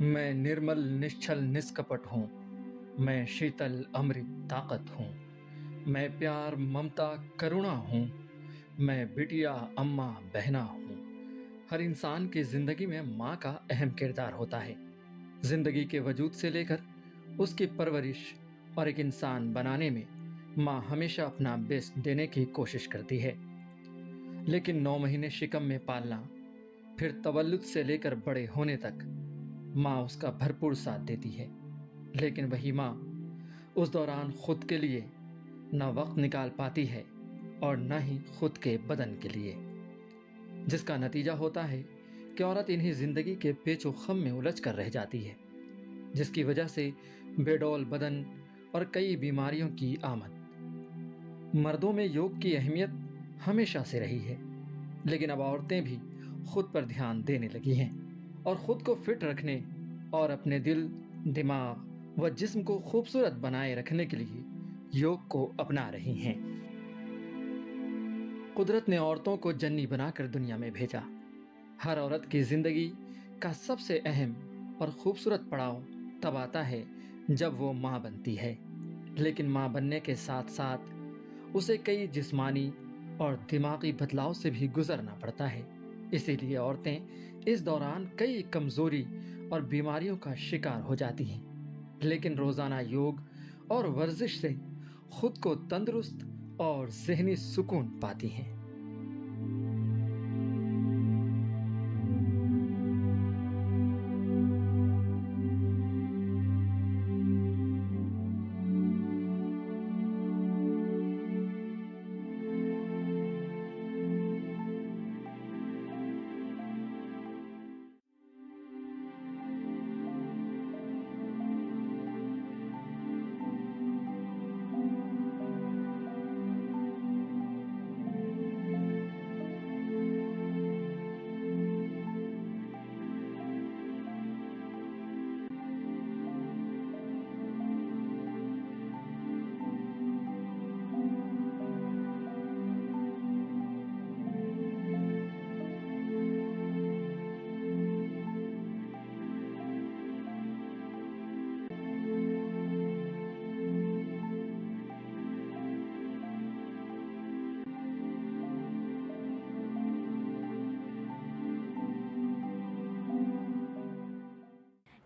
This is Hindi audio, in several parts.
मैं निर्मल निश्चल निष्कपट हूँ। मैं शीतल अमृत ताकत हूँ। मैं प्यार ममता करुणा हूँ। मैं बिटिया अम्मा बहना हूँ। हर इंसान की जिंदगी में माँ का अहम किरदार होता है। जिंदगी के वजूद से लेकर उसकी परवरिश और एक इंसान बनाने में माँ हमेशा अपना बेस्ट देने की कोशिश करती है। लेकिन 9 महीने शिकम में पालना, फिर तवल्लुद से लेकर बड़े होने तक माँ उसका भरपूर साथ देती है। लेकिन वही माँ उस दौरान खुद के लिए न वक्त निकाल पाती है और न ही खुद के बदन के लिए, जिसका नतीजा होता है कि औरत इन्हीं जिंदगी के पेचो खम में उलझ कर रह जाती है, जिसकी वजह से बेडौल बदन और कई बीमारियों की आमद। मर्दों में योग की अहमियत हमेशा से रही है, लेकिन अब औरतें भी खुद पर ध्यान देने लगी हैं और खुद को फिट रखने और अपने दिल, दिमाग व जिस्म को खूबसूरत बनाए रखने के लिए योग को अपना रही हैं। कुदरत ने औरतों को जन्नी बनाकर दुनिया में भेजा। हर औरत की जिंदगी का सबसे अहम और खूबसूरत पड़ाव तब आता है जब वो माँ बनती है। लेकिन माँ बनने के साथ साथ उसे कई जिस्मानी और दिमागी बदलाव से भी गुजरना पड़ता है। इसीलिए औरतें इस दौरान कई कमजोरी और बीमारियों का शिकार हो जाती हैं। लेकिन रोजाना योग और वर्जिश से खुद को तंदुरुस्त और ज़हनी सुकून पाती हैं।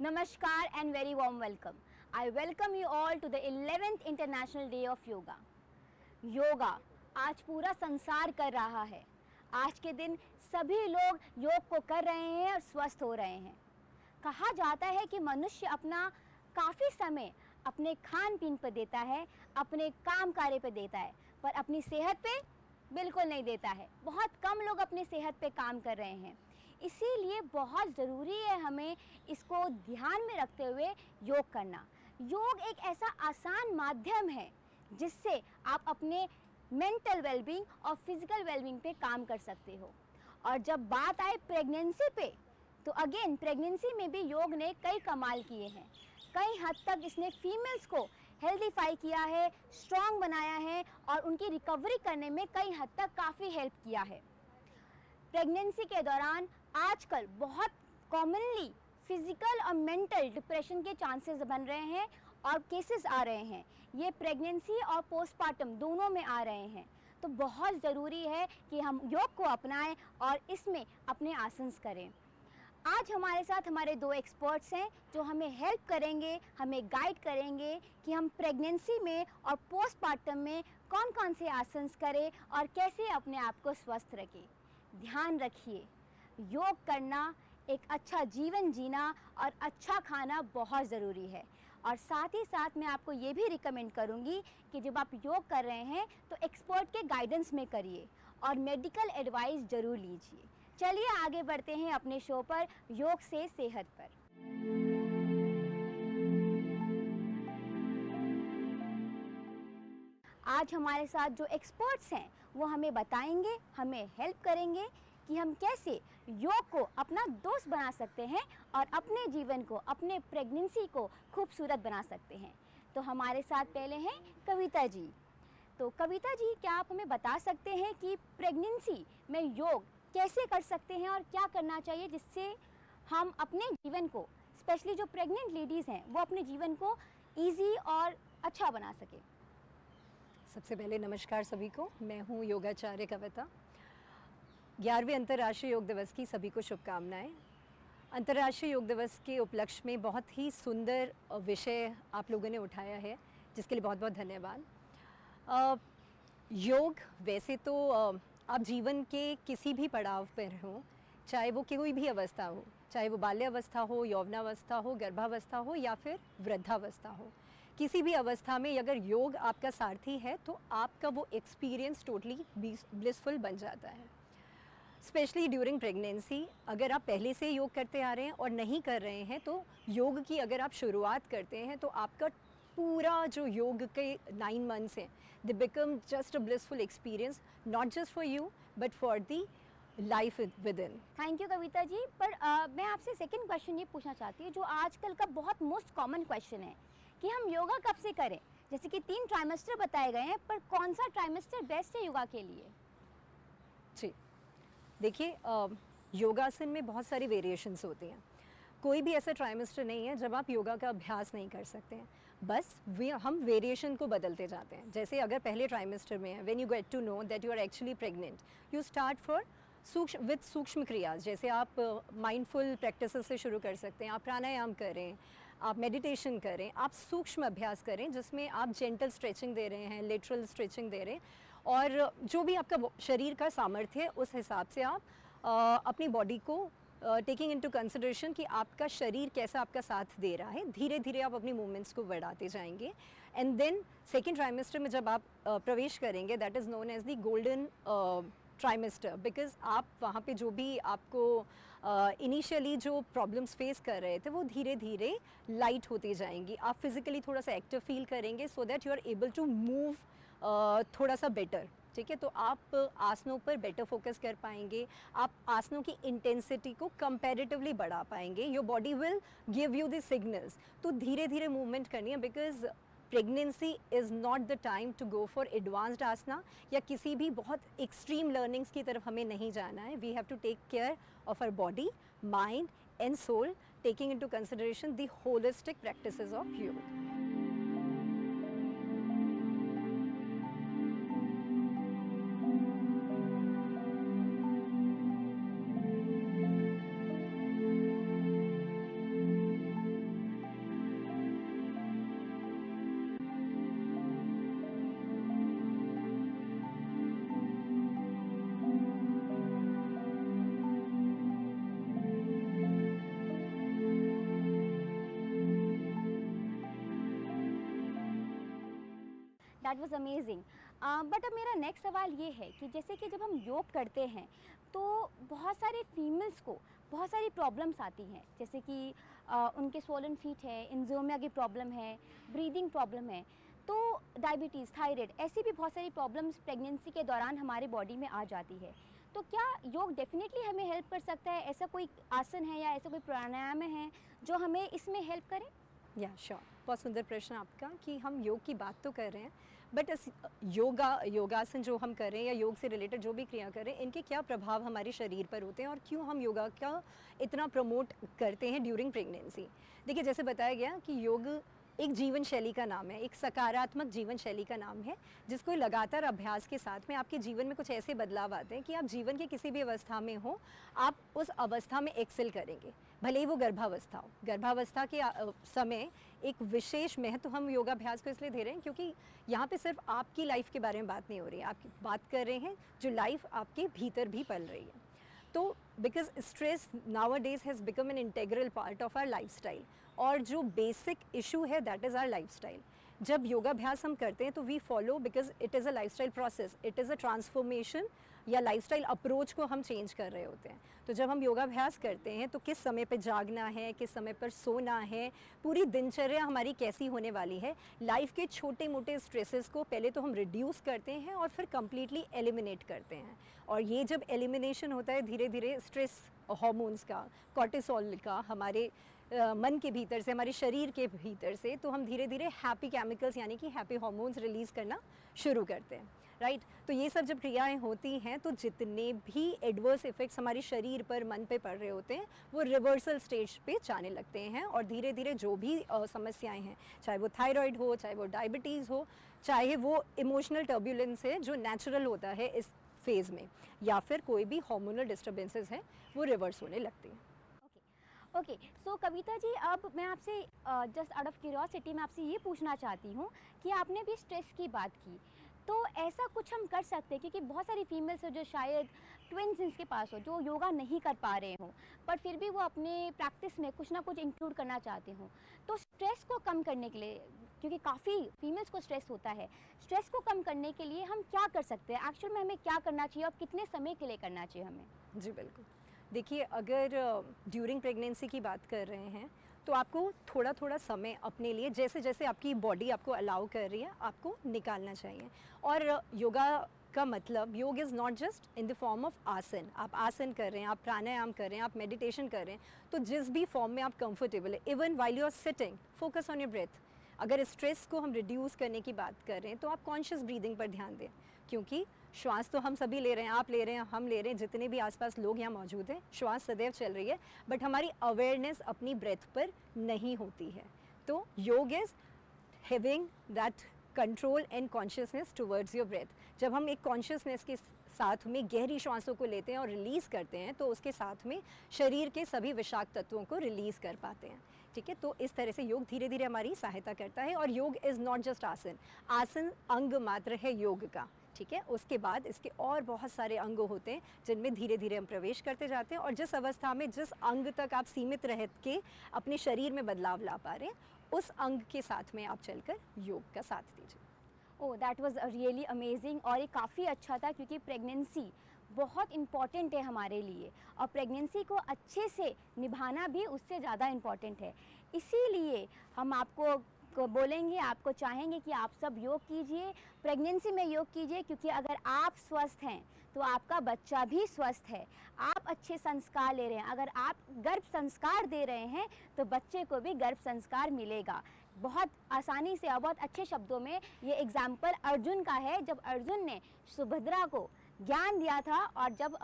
Namaskar and very warm welcome. I welcome you all to the 11th International Day of Yoga. Yoga आज पूरा संसार कर रहा है। आज के दिन सभी लोग योग को कर रहे हैं और स्वस्थ हो रहे हैं। कहा जाता है कि मनुष्य अपना काफ़ी समय अपने खान पीन पर देता है, अपने काम कार्य पर देता है, पर अपनी सेहत पे बिल्कुल नहीं देता है। बहुत कम लोग अपनी सेहत पे काम कर रहे हैं। इसीलिए बहुत ज़रूरी है हमें इसको ध्यान में रखते हुए योग करना। योग एक ऐसा आसान माध्यम है जिससे आप अपने मेंटल वेलबींग और फिज़िकल वेलबींग पे काम कर सकते हो। और जब बात आए प्रेगनेंसी पे, तो अगेन प्रेगनेंसी में भी योग ने कई कमाल किए हैं। कई हद तक इसने फीमेल्स को हेल्दीफाई किया है, स्ट्रॉन्ग बनाया है और उनकी रिकवरी करने में कई हद तक काफ़ी हेल्प किया है। प्रेगनेंसी के दौरान आजकल बहुत कॉमनली फिज़िकल और मेंटल डिप्रेशन के चांसेस बन रहे हैं और केसेस आ रहे हैं। ये प्रेगनेंसी और पोस्टपार्टम दोनों में आ रहे हैं। तो बहुत ज़रूरी है कि हम योग को अपनाएं और इसमें अपने आसन्स करें। आज हमारे साथ हमारे 2 एक्सपर्ट्स हैं जो हमें हेल्प करेंगे, हमें गाइड करेंगे कि हम प्रेगनेंसी में और पोस्टपार्टम में कौन कौन से आसन्स करें और कैसे अपने आप को स्वस्थ रखें। ध्यान रखिए, योग करना, एक अच्छा जीवन जीना और अच्छा खाना बहुत ज़रूरी है। और साथ ही साथ मैं आपको ये भी रिकमेंड करूँगी कि जब आप योग कर रहे हैं तो एक्सपर्ट के गाइडेंस में करिए और मेडिकल एडवाइस ज़रूर लीजिए। चलिए आगे बढ़ते हैं अपने शो पर, योग से सेहत पर। आज हमारे साथ जो एक्सपर्ट्स हैं वो हमें बताएंगे, हमें हेल्प करेंगे कि हम कैसे योग को अपना दोस्त बना सकते हैं और अपने जीवन को, अपने प्रेगनेंसी को खूबसूरत बना सकते हैं। तो हमारे साथ पहले हैं कविता जी। तो कविता जी, क्या आप हमें बता सकते हैं कि प्रेगनेंसी में योग कैसे कर सकते हैं और क्या करना चाहिए जिससे हम अपने जीवन को स्पेशली जो प्रेग्नेंट लेडीज़ हैं वो अपने जीवन को ईजी और अच्छा बना सके? सबसे पहले नमस्कार सभी को, मैं हूँ योगाचार्य कविता। 11वें अंतर्राष्ट्रीय योग दिवस की सभी को शुभकामनाएं। अंतर्राष्ट्रीय योग दिवस के उपलक्ष्य में बहुत ही सुंदर विषय आप लोगों ने उठाया है, जिसके लिए बहुत बहुत धन्यवाद। योग वैसे तो आप जीवन के किसी भी पड़ाव पर हों, चाहे वो कोई भी अवस्था हो, चाहे वो बाल्यावस्था हो, यौवनावस्था हो, गर्भावस्था हो या फिर वृद्धावस्था हो, किसी भी अवस्था में अगर योग आपका सारथी है तो आपका वो एक्सपीरियंस टोटली ब्लिसफुल बन जाता है। स्पेशली ड्यूरिंग प्रेगनेंसी, अगर आप पहले से योग करते आ रहे हैं और नहीं कर रहे हैं तो योग की अगर आप शुरुआत करते हैं तो आपका पूरा जो योग के 9 मंथ्स हैं, they become just a blissful experience, not just for you but for the life within. Thank you Kavita ji. पर मैं आपसे सेकंड क्वेश्चन ये पूछना चाहती हूँ, जो आजकल का बहुत मोस्ट कॉमन क्वेश्चन है कि हम योगा कब से करें? जैसे कि 3 ट्राइमेस्टर बताए गए हैं, पर कौन सा ट्राइमेस्टर बेस्ट है योगा के लिए? जी देखिए, योगासन में बहुत सारी वेरिएशंस होती हैं। कोई भी ऐसा ट्राइमेस्टर नहीं है जब आप योगा का अभ्यास नहीं कर सकते हैं, बस हम वेरिएशन को बदलते जाते हैं। जैसे अगर पहले ट्राइमेस्टर में है, when you get to know that you are actually pregnant, you start for सूक्ष्म क्रियाज। जैसे आप माइंडफुल प्रैक्टिसेस से शुरू कर सकते हैं, आप प्राणायाम करें, आप मेडिटेशन करें, आप सूक्ष्म अभ्यास करें जिसमें आप जेंटल स्ट्रेचिंग दे रहे हैं, लेटरल स्ट्रेचिंग दे रहे हैं, और जो भी आपका शरीर का सामर्थ्य है उस हिसाब से आप अपनी बॉडी को टेकिंग इनटू कंसिडरेशन कि आपका शरीर कैसा आपका साथ दे रहा है, धीरे धीरे आप अपनी मूवमेंट्स को बढ़ाते जाएंगे। एंड देन सेकेंड ट्राइमेस्टर में जब आप प्रवेश करेंगे, that is known as the golden trimester, because आप वहाँ पे जो भी आपको इनिशियली जो प्रॉब्लम्स फेस कर रहे थे वो धीरे धीरे लाइट होती जाएंगी। आप फिज़िकली थोड़ा सा एक्टिव फील करेंगे so that you are able to move थोड़ा सा बेटर। ठीक है, तो आप आसनों पर बेटर फोकस कर पाएंगे, आप आसनों की इंटेंसिटी को कंपैरेटिवली बढ़ा पाएंगे, your body will give you the signals. तो धीरे धीरे मूवमेंट करनी है, because pregnancy is not the time to go for advanced asana या किसी भी बहुत एक्सट्रीम लर्निंग्स की तरफ हमें नहीं जाना है। We have to take care of our body, mind and soul, taking into consideration the holistic practices of yoga. That was amazing. But अब मेरा नेक्स्ट सवाल ये है कि जैसे कि जब हम योग करते हैं तो बहुत सारे फीमेल्स को बहुत सारी प्रॉब्लम्स आती हैं, जैसे कि उनके स्वोलन फीट है, इंसोम्निया की प्रॉब्लम है, ब्रीदिंग प्रॉब्लम है, तो डायबिटीज़, थायराइड, ऐसी भी बहुत सारी प्रॉब्लम्स प्रेगनेंसी के दौरान हमारे बॉडी में आ जाती है। तो क्या योग डेफिनेटली हमें हेल्प कर सकता है? ऐसा कोई आसन है या ऐसा कोई प्राणायाम है जो हमें इसमें हेल्प करे? या श्योर, बहुत सुंदर प्रश्न आपका कि हम योग की बात तो कर रहे हैं, बट योगासन जो हम कर रहे हैं या योग से रिलेटेड जो भी क्रिया कर रहे हैं, इनके क्या प्रभाव हमारे शरीर पर होते हैं और क्यों हम योगा का इतना प्रमोट करते हैं ड्यूरिंग प्रेगनेंसी। देखिए, जैसे बताया गया कि योग एक जीवन शैली का नाम है, एक सकारात्मक जीवन शैली का नाम है, जिसको लगातार अभ्यास के साथ में आपके जीवन में कुछ ऐसे बदलाव आते हैं कि आप जीवन के किसी भी अवस्था में हो, आप उस अवस्था में एक्सेल करेंगे, भले ही वो गर्भावस्था हो। गर्भावस्था के समय एक विशेष महत्व हम योगाभ्यास को इसलिए दे रहे हैं क्योंकि यहाँ पे सिर्फ आपकी लाइफ के बारे में बात नहीं हो रही है, आप बात कर रहे हैं जो लाइफ आपके भीतर भी पल रही है। तो because stress nowadays has become an integral part of our lifestyle, और जो बेसिक इशू है दैट इज़ आवर लाइफस्टाइल। जब योगाभ्यास हम करते हैं तो we follow, because it is a lifestyle process, it is a transformation या लाइफस्टाइल अप्रोच को हम चेंज कर रहे होते हैं। तो जब हम योगाभ्यास करते हैं तो किस समय पे जागना है, किस समय पर सोना है, पूरी दिनचर्या हमारी कैसी होने वाली है, लाइफ के छोटे मोटे स्ट्रेसेस को पहले तो हम रिड्यूस करते हैं और फिर कम्प्लीटली एलिमिनेट करते हैं। और ये जब एलिमिनेशन होता है धीरे धीरे स्ट्रेस हार्मोन्स का, कॉर्टिसोल का, हमारे मन के भीतर से, हमारे शरीर के भीतर से, तो हम धीरे धीरे हैप्पी केमिकल्स यानी कि हैप्पी हार्मोन्स रिलीज़ करना शुरू करते हैं, राइट। तो ये सब जब क्रियाएं होती हैं तो जितने भी एडवर्स इफ़ेक्ट्स हमारे शरीर पर, मन पे पड़ रहे होते हैं, वो रिवर्सल स्टेज पे जाने लगते हैं और धीरे धीरे जो भी समस्याएं हैं, चाहे वो थायराइड हो, चाहे वो डायबिटीज़ हो, चाहे वो इमोशनल टर्बुलेंस है जो नेचुरल होता है इस फेज़ में, या फिर कोई भी हार्मोनल डिस्टर्बेंसेस हैं, वो रिवर्स होने लगती हैं। ओके, सो कविता जी, अब मैं आपसे जस्ट आउट ऑफ क्यूरियोसिटी मैं आपसे ये पूछना चाहती हूँ कि आपने भी स्ट्रेस की बात की, तो ऐसा कुछ हम कर सकते हैं, क्योंकि बहुत सारी फीमेल्स हो जो शायद ट्विन सिंस के पास हो, जो योगा नहीं कर पा रहे हों, पर फिर भी वो अपने प्रैक्टिस में कुछ ना कुछ इंक्लूड करना चाहते हों, तो स्ट्रेस को कम करने के लिए, क्योंकि काफ़ी फीमेल्स को स्ट्रेस होता है, स्ट्रेस को कम करने के लिए हम क्या कर सकते हैं, एक्चुअल में हमें क्या करना चाहिए और कितने समय के लिए करना चाहिए हमें? जी बिल्कुल। देखिए, अगर ड्यूरिंग प्रेगनेंसी की बात कर रहे हैं तो आपको थोड़ा थोड़ा समय अपने लिए, जैसे जैसे आपकी बॉडी आपको अलाउ कर रही है, आपको निकालना चाहिए। और योगा का मतलब, योग is not just in the form of आसन। आप आसन कर रहे हैं, आप प्राणायाम कर रहे हैं, आप मेडिटेशन कर रहे हैं, तो जिस भी फॉर्म में आप कंफर्टेबल है, even while you are sitting, focus on your breath. अगर स्ट्रेस को हम रिड्यूस करने की बात कर रहे हैं तो आप कॉन्शियस ब्रीदिंग पर ध्यान दें, क्योंकि श्वास तो हम सभी ले रहे हैं, आप ले रहे हैं, हम ले रहे हैं, जितने भी आसपास लोग यहाँ मौजूद हैं, श्वास सदैव चल रही है, बट हमारी अवेयरनेस अपनी ब्रेथ पर नहीं होती है। तो yoga is having that control and consciousness towards your breath. जब हम एक कॉन्शियसनेस के साथ में गहरी श्वासों को लेते हैं और रिलीज़ करते हैं, तो उसके साथ में शरीर के सभी विषाक्त तत्वों को रिलीज़ कर पाते हैं, ठीक है। तो इस तरह से योग धीरे धीरे हमारी सहायता करता है। और योग इज़ नॉट जस्ट आसन, आसन अंग मात्र है योग का, ठीक है। उसके बाद इसके और बहुत सारे अंग होते हैं जिनमें धीरे धीरे हम प्रवेश करते जाते हैं, और जिस अवस्था में, जिस अंग तक आप सीमित रह के अपने शरीर में बदलाव ला पा रहे हैं, उस अंग के साथ में आप चलकर योग का साथ दीजिए। ओह, दैट वाज रियली अमेजिंग। और ये काफ़ी अच्छा था, क्योंकि प्रेगनेंसी बहुत इम्पॉर्टेंट है हमारे लिए, और प्रेगनेंसी को अच्छे से निभाना भी उससे ज़्यादा इम्पॉर्टेंट है। इसीलिए हम आपको बोलेंगे, आपको चाहेंगे कि आप सब योग कीजिए, प्रेगनेंसी में योग कीजिए, क्योंकि अगर आप स्वस्थ हैं तो आपका बच्चा भी स्वस्थ है। आप अच्छे संस्कार ले रहे हैं, अगर आप गर्भ संस्कार दे रहे हैं तो बच्चे को भी गर्भ संस्कार मिलेगा। बहुत आसानी से और बहुत अच्छे शब्दों में ये एग्जाम्पल अर्जुन का है, जब अर्जुन ने सुभद्रा को ज्ञान दिया था, और जब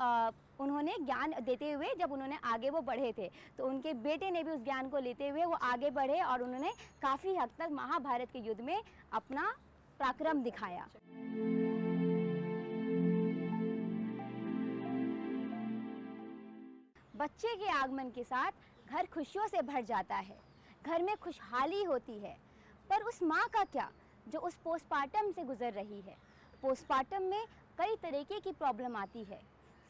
उन्होंने ज्ञान देते हुए जब उन्होंने आगे वो बढ़े थे, तो उनके बेटे ने भी उस ज्ञान को लेते हुए वो आगे बढ़े, और उन्होंने काफ़ी हद तक महाभारत के युद्ध में अपना पराक्रम दिखाया। बच्चे के आगमन के साथ घर खुशियों से भर जाता है, घर में खुशहाली होती है। पर उस माँ का क्या जो उस पोस्टमार्टम से गुजर रही है? पोस्टमार्टम में कई तरीके की प्रॉब्लम आती है।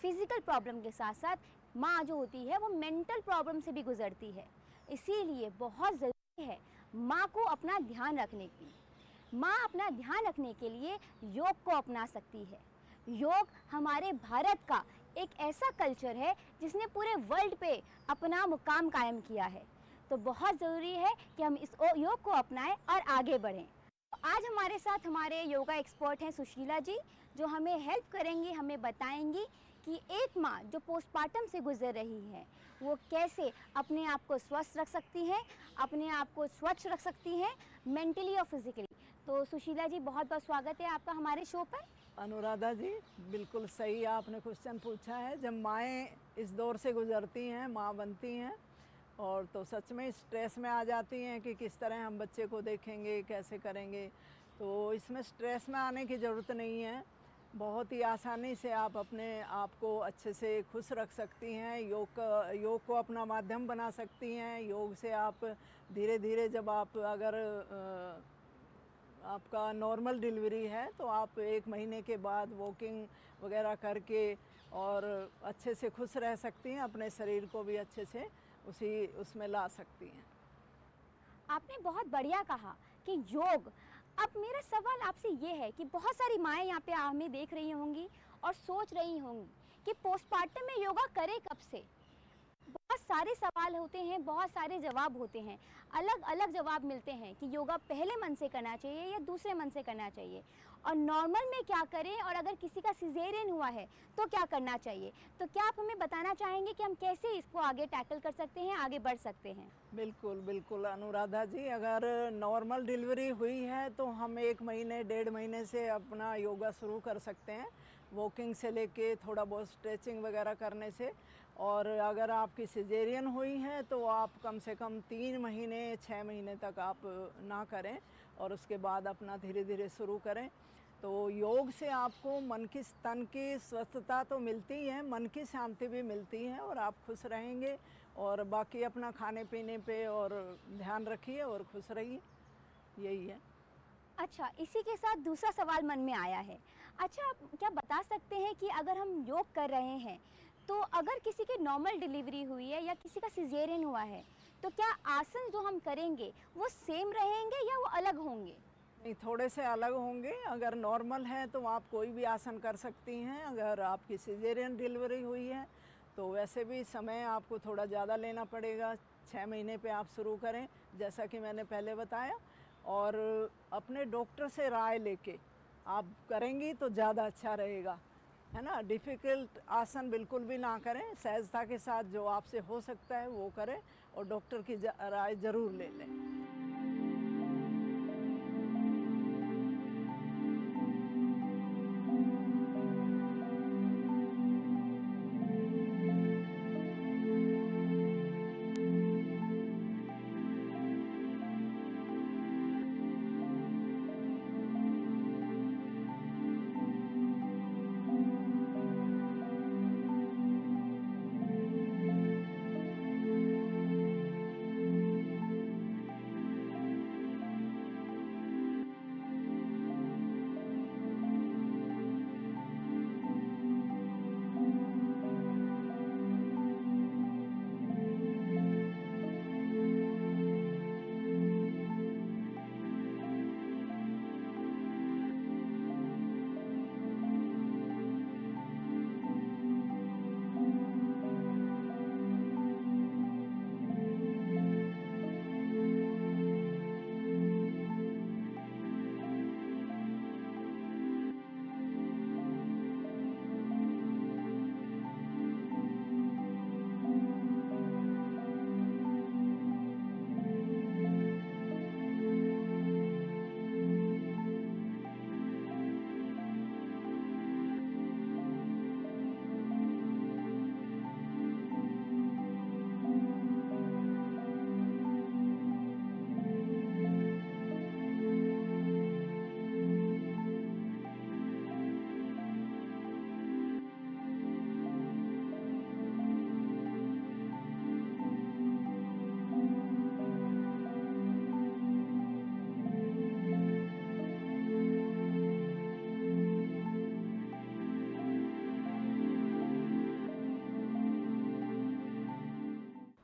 फिज़िकल प्रॉब्लम के साथ साथ माँ जो होती है वो मेंटल प्रॉब्लम से भी गुजरती है। इसीलिए बहुत ज़रूरी है माँ को अपना ध्यान रखने की। माँ अपना ध्यान रखने के लिए योग को अपना सकती है। योग हमारे भारत का एक ऐसा कल्चर है जिसने पूरे वर्ल्ड पे अपना मुकाम कायम किया है। तो बहुत ज़रूरी है कि हम इस योग को अपनाएं और आगे बढ़ें। आज हमारे साथ हमारे योगा एक्सपर्ट हैं सुशीला जी, जो हमें हेल्प करेंगी, हमें बताएंगी कि एक माँ जो पोस्टमार्टम से गुजर रही है वो कैसे अपने आप को स्वस्थ रख सकती हैं, अपने आप को स्वच्छ रख सकती हैं, मेंटली और फिजिकली। तो सुशीला जी, बहुत बहुत स्वागत है आपका हमारे शो पर। अनुराधा जी, बिल्कुल सही आपने क्वेश्चन पूछा है। जब माएँ इस दौर से गुजरती हैं, माँ बनती हैं, और तो सच में स्ट्रेस में आ जाती हैं कि किस तरह हम बच्चे को देखेंगे, कैसे करेंगे। तो इसमें स्ट्रेस में आने की ज़रूरत नहीं है। बहुत ही आसानी से आप अपने आप को अच्छे से खुश रख सकती हैं। योग को अपना माध्यम बना सकती हैं। योग से आप धीरे धीरे, जब आप अगर आपका नॉर्मल डिलीवरी है तो आप 1 महीने के बाद वॉकिंग वगैरह करके और अच्छे से खुश रह सकती हैं, अपने शरीर को भी अच्छे से उसमें ला सकती हैं। आपने बहुत बढ़िया कहा कि योग। अब मेरा सवाल आपसे ये है कि बहुत सारी माएँ यहाँ पे हमें देख रही होंगी और सोच रही होंगी कि पोस्टमार्टम में योगा करें कब से। बहुत सारे सवाल होते हैं, बहुत सारे जवाब होते हैं। अलग अलग जवाब मिलते हैं कि योगा पहले मन से करना चाहिए या दूसरे मन से करना चाहिए, और नॉर्मल में क्या करें, और अगर किसी का सिजेरियन हुआ है तो क्या करना चाहिए। तो क्या आप हमें बताना चाहेंगे कि हम कैसे इसको आगे टैकल कर सकते हैं, आगे बढ़ सकते हैं? बिल्कुल बिल्कुल अनुराधा जी, अगर नॉर्मल डिलीवरी हुई है तो हम 1 महीने 1.5 महीने से अपना योगा शुरू कर सकते हैं, वॉकिंग से लेके थोड़ा बहुत स्ट्रेचिंग वगैरह करने से। और अगर आपकी सिजेरियन हुई है तो आप कम से कम 3 महीने 6 महीने तक आप ना करें और उसके बाद अपना धीरे धीरे शुरू करें। तो योग से आपको मन की तन की स्वस्थता तो मिलती है, मन की शांति भी मिलती है और आप खुश रहेंगे। और बाकी अपना खाने पीने पे और ध्यान रखिए और खुश रहिए, यही है। अच्छा, इसी के साथ दूसरा सवाल मन में आया है। अच्छा, आप क्या बता सकते हैं कि अगर हम योग कर रहे हैं तो अगर किसी की नॉर्मल डिलीवरी हुई है या किसी का सिजेरियन हुआ है तो क्या आसन जो हम करेंगे वो सेम रहेंगे या वो अलग होंगे? नहीं, थोड़े से अलग होंगे। अगर नॉर्मल है तो आप कोई भी आसन कर सकती हैं। अगर आपकी सिजेरियन डिलीवरी हुई है तो वैसे भी समय आपको थोड़ा ज़्यादा लेना पड़ेगा। 6 महीने पे आप शुरू करें, जैसा कि मैंने पहले बताया, और अपने डॉक्टर से राय लेके आप करेंगी तो ज़्यादा अच्छा रहेगा, है ना। डिफ़िकल्ट आसन बिल्कुल भी ना करें, सहजता के साथ जो आपसे हो सकता है वो करें और डॉक्टर की राय ज़रूर ले लें।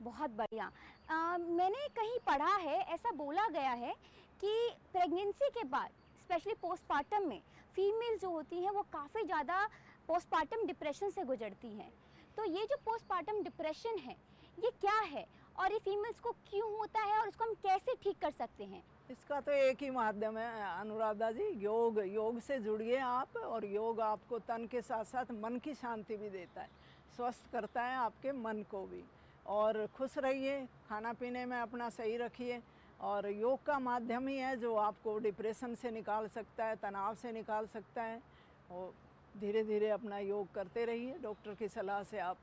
बहुत बढ़िया। मैंने कहीं पढ़ा है, ऐसा बोला गया है कि प्रेगनेंसी के बाद स्पेशली पोस्टपार्टम में फीमेल जो होती हैं वो काफ़ी ज़्यादा पोस्टपार्टम डिप्रेशन से गुजरती हैं। तो ये जो पोस्टपार्टम डिप्रेशन है ये क्या है और ये फीमेल्स को क्यों होता है और उसको हम कैसे ठीक कर सकते हैं? इसका तो एक ही माध्यम है अनुराधा जी, योग। योग से जुड़िए आप, और योग आपको तन के साथ साथ मन की शांति भी देता है, स्वस्थ करता है आपके मन को भी। और खुश रहिए, खाना पीने में अपना सही रखिए, और योग का माध्यम ही है जो आपको डिप्रेशन से निकाल सकता है, तनाव से निकाल सकता है। और धीरे धीरे अपना योग करते रहिए, डॉक्टर की सलाह से आप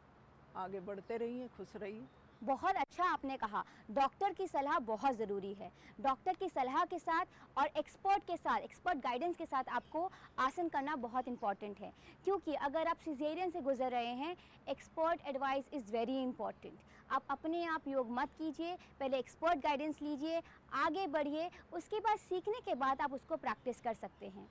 आगे बढ़ते रहिए, खुश रहिए। बहुत अच्छा आपने कहा, डॉक्टर की सलाह बहुत ज़रूरी है। डॉक्टर की सलाह के साथ और एक्सपर्ट के साथ, एक्सपर्ट गाइडेंस के साथ आपको आसन करना बहुत इंपॉर्टेंट है, क्योंकि अगर आप सिजेरियन से गुजर रहे हैं, expert advice is very important. आप अपने आप योग मत कीजिए, पहले एक्सपर्ट गाइडेंस लीजिए, आगे बढ़िए, उसके बाद सीखने के बाद आप उसको प्रैक्टिस कर सकते हैं।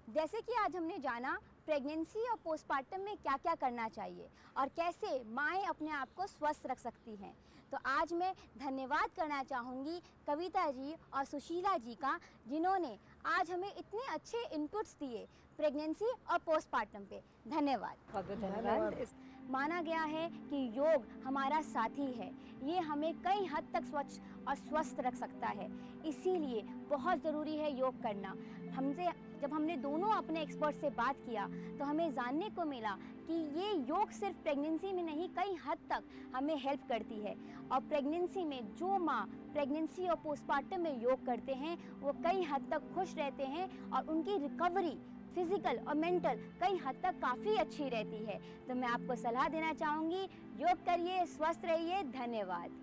जैसे कि आज हमने जाना प्रेगनेंसी और पोस्टपार्टम में क्या क्या करना चाहिए और कैसे माएँ अपने आप को स्वस्थ रख सकती हैं। तो आज मैं धन्यवाद करना चाहूँगी कविता जी और सुशीला जी का, जिन्होंने आज हमें इतने अच्छे इनपुट्स दिए प्रेगनेंसी और पोस्टपार्टम पे। धन्यवाद। बहुत बहुत धन्यवाद। माना गया है कि योग हमारा साथी है, ये हमें कई हद तक स्वच्छ और स्वस्थ रख सकता है। इसीलिए बहुत ज़रूरी है योग करना। जब हमने दोनों अपने एक्सपर्ट से बात किया तो हमें जानने को मिला कि ये योग सिर्फ प्रेगनेंसी में नहीं, कई हद तक हमें हेल्प करती है। और प्रेगनेंसी में जो माँ प्रेगनेंसी और पोस्टमार्टम में योग करते हैं वो कई हद तक खुश रहते हैं और उनकी रिकवरी फिजिकल और मेंटल कई हद तक काफ़ी अच्छी रहती है। तो मैं आपको सलाह देना चाहूँगी, योग करिए, स्वस्थ रहिए। धन्यवाद।